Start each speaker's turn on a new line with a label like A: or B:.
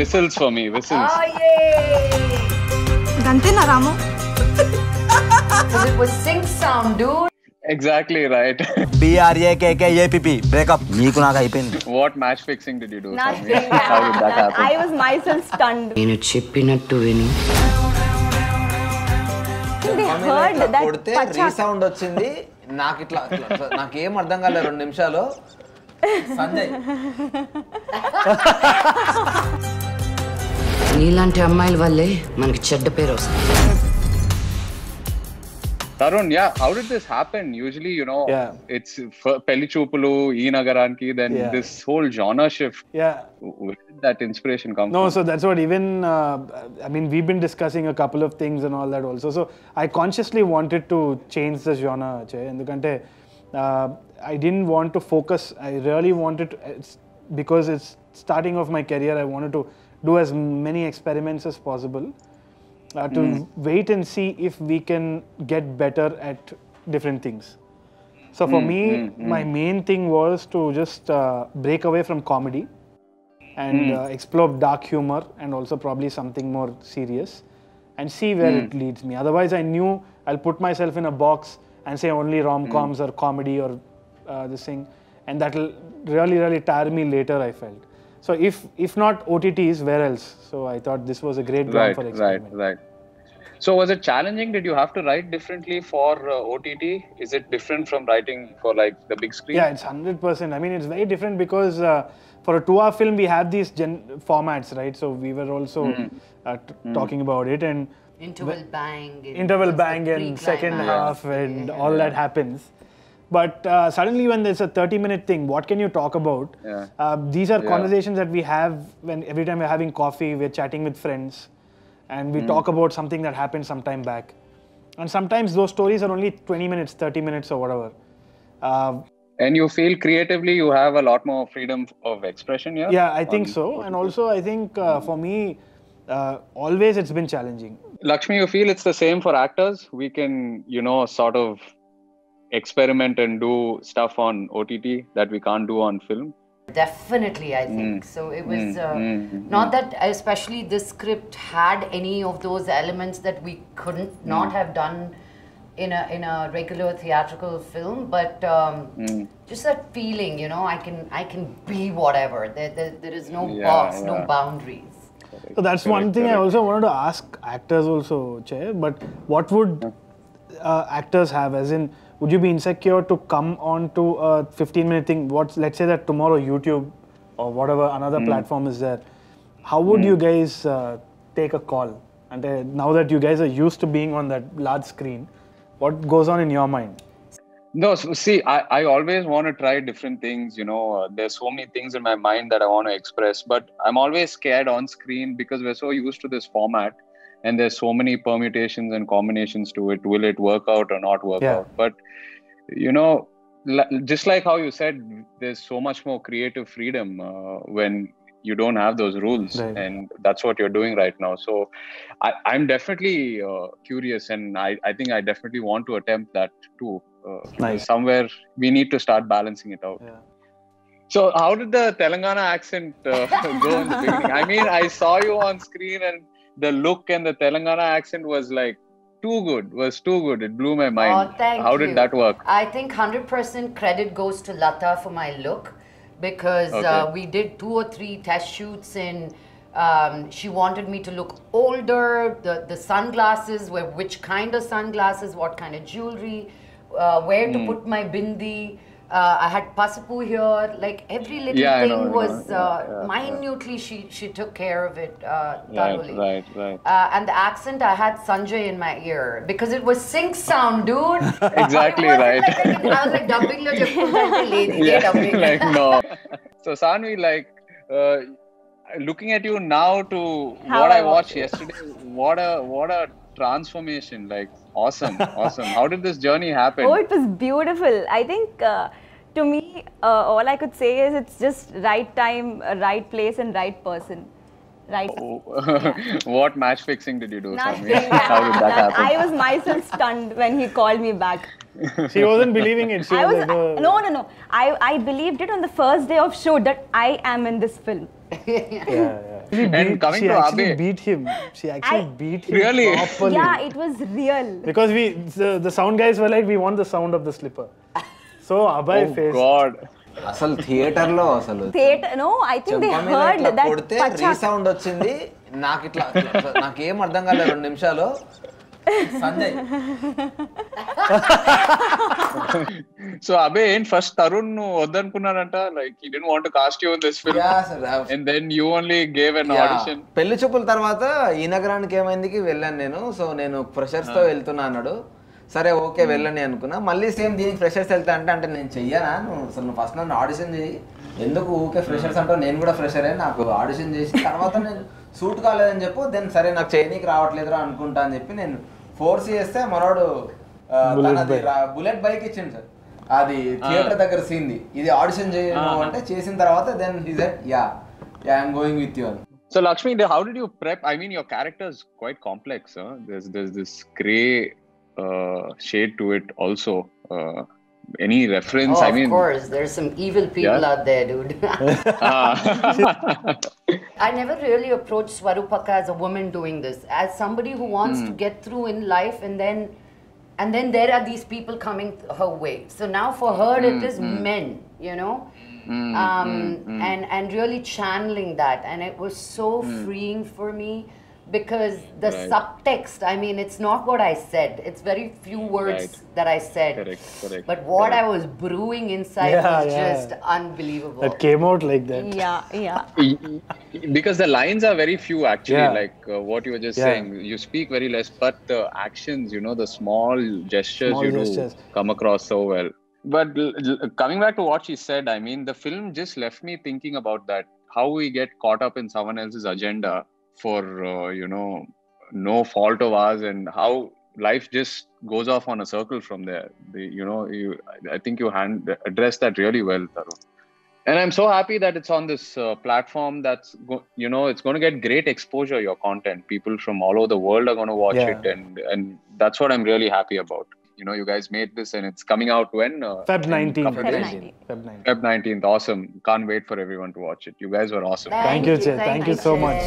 A: Whistles for me, whistles.
B: Oh, yay!
C: Gantena Ramu.
B: Because it was sync sound, dude.
A: Exactly right.
D: BRAKKAPP. Breakup. Neeku naaka ayipindi.
A: What match fixing did you do?
E: Nothing.
A: Sammy? How did that happen?
E: I was myself stunned.
B: నేను చెప్పినట్టు విని
E: They heard that
D: కొడితే
E: Pachak.
D: Resound వచ్చింది. నాకు ఇట్లా నాకేం అర్థం కాలేదు 2 నిమిషాలు. సంజయ్
B: నీలాంటి అమ్మాయిల వల్లే మనకి చెడ్డ పేరు వస్తుంది.
A: Tarun, yeah, how did this happen? Usually, it's Pelli Choopulu, E Nagaranki, then this whole genre shift.
F: Yeah.
A: Where did that inspiration come from?
F: No, so that's what even, we've been discussing a couple of things and all that also. So I consciously wanted to change the genre, Endukante I didn't want to focus. I really wanted to, because it's starting off my career, I wanted to do as many experiments as possible. To wait and see if we can get better at different things. So for me, my main thing was to just break away from comedy and explore dark humor and also probably something more serious and see where it leads me. Otherwise, I knew I'll put myself in a box and say only rom-coms or comedy or this thing, and that'll really tire me later, I felt. So if not OTTs, where else? So I thought this was a great ground for experiment.
A: Right. So was it challenging? Did you have to write differently for OTT? Is it different from writing for like the big screen?
F: Yeah, it's 100%. I mean, it's very different because for a 2-hour film, we have these formats, right? So we were also talking about it, and
B: Interval bang
F: and second half and all that happens. But suddenly when there's a 30-minute thing, what can you talk about? These are conversations that we have every time we're having coffee, we're chatting with friends, and we talk about something that happened some time back. And sometimes those stories are only 20 minutes, 30 minutes or whatever.
A: And you feel creatively you have a lot more freedom of expression here?
F: Yeah, I think so. And also I think for me, always it's been challenging.
A: Lakshmi, you feel it's the same for actors? We can, sort of experiment and do stuff on OTT that we can't do on film?
B: Definitely, I think. So it was not that especially this script had any of those elements that we couldn't not have done in a regular theatrical film, but just that feeling, I can be whatever. There is no box, no boundaries.
F: So that's one thing I also wanted to ask actors also, Che, but what would actors have, as in, would you be insecure to come on to a 15-minute thing? Let's say that tomorrow YouTube or whatever another platform is there. How would you guys take a call? And now that you guys are used to being on that large screen, what goes on in your mind?
A: No, so see, I always want to try different things, there's so many things in my mind that I want to express, but I'm always scared on screen because we're so used to this format and there's so many permutations and combinations to it. Will it work out or not work out? But, just like how you said, there's so much more creative freedom when you don't have those rules, and that's what you're doing right now. So I'm definitely curious, and I think I definitely want to attempt that too. Somewhere we need to start balancing it out. So how did the Telangana accent go in the beginning? I mean, I saw you on screen and the look and the Telangana accent was like too good. It blew my mind.
B: Oh, thank you.
A: How did that work?
B: I think 100% credit goes to Lata for my look, because we did 2 or 3 test shoots and she wanted me to look older. The sunglasses were which kind of sunglasses, what kind of jewelry, where to put my bindi. I had Pasupu here, like every little thing was minutely she took care of it thoroughly.
A: Right.
B: And the accent, I had Sanjay in my ear because it was sync sound, dude.
A: Exactly right.
B: I was like dubbing lo cheppukunte lady dubbing.
A: Like no. So Sanvi, like looking at you now to what I watched yesterday, what a transformation, like awesome. How did this journey happen?
E: Oh, it was beautiful. I think to me, all I could say is it's just right time, right place and right person. Right.
A: What match fixing did you do, Sammy?
E: Nothing.
A: How did that happen?
E: I was myself stunned when he called me back.
F: She wasn't believing it.
E: No. I believed it on the first day of shoot that I am in this film.
A: And coming
F: she
A: to
F: actually
A: Abe.
F: beat him. She actually beat him
A: Really?
F: properly.
E: Yeah, it was real.
F: Because the sound guys were like, we want the sound of the slipper. So Abhay
A: Oh
F: faced.
A: God.
D: అసలు theatre లో అసలు
E: Theatre, no, I think they
D: చెంప మీద
E: heard
D: ఇట్లా
E: that
D: కొడితే
E: pachak.
D: Resound వచ్చింది. నాకు ఇట్లా నాకేం అర్థం కాలేదు 2 నిమిషాలు. Sanjay
A: So Abe ain't first Tarun వద్దనుకున్నాడంట, like he didn't want to cast you in this film. And then you only gave an audition.
D: పెళ్లి చూపుల తర్వాత ఈ నగరానికి ఏమైందికి వెళ్ళాను నేను. సో నేను ఫ్రెషర్స్ తో వెళ్తున్నా అన్నాడు. సరే ఓకే వెళ్ళని అనుకున్నా. మళ్ళీ సేమ్ దీనికి ఫ్రెషర్స్ వెళ్తా అంటే నేను చెయ్యనా, నువ్వు ఫస్ట్ నన్ను ఆడిషన్ చేయి, ఎందుకు ఊకే ఫ్రెషర్స్ అంటావు, నేను కూడా ఫ్రెషరే, నాకు ఆడిషన్ చేసి తర్వాత నేను సూట్ కాలేదని చెప్పు, దెన్ సరే నాకు చేయనీకి రావట్లేదురా అనుకుంటా అని చెప్పి నేను ఫోర్స్ చేస్తే మనోడు తనది బుల్లెట్ బైక్ ఇచ్చిండు సార్. అది థియేటర్ దగ్గర సీన్ది, ఇది ఆడిషన్ చేయను అంటే చేసిన తర్వాత then he said ya I'm going with you అని.
A: So Lakshmi, how did you prep? I mean, your character is quite complex. Huh? There's this gray shade to it also. Any reference?
B: Oh,
A: I mean,
B: of course, there's some evil people out there, dude. I never really approached Swarupaka as a woman doing this, as somebody who wants to get through in life, and then there are these people coming her way. So now for her, it is men, you know, and really channeling that, and it was so freeing for me. Because the subtext, I mean, it's not what I said. It's very few words that I said.
A: Correct.
B: But what I was brewing inside was just unbelievable.
F: That came out like that.
E: Yeah.
A: Because the lines are very few actually, like what you were just saying. You speak very less, but the actions, you know, the small gestures do come across so well. But coming back to what she said, I mean, the film just left me thinking about that. How we get caught up in someone else's agenda for you know, no fault of ours, and how life just goes off on a circle from there. I think you addressed that really well, Tarun. And I'm so happy that it's on this platform that's it's going to get great exposure, your content. People from all over the world are going to watch it, and that's what I'm really happy about. You know, you guys made this, and it's coming out when?
F: Feb 19th.
A: Feb 19th. Awesome. Can't wait for everyone to watch it. You guys were awesome.
F: Thank you, Jay. Thank you so much.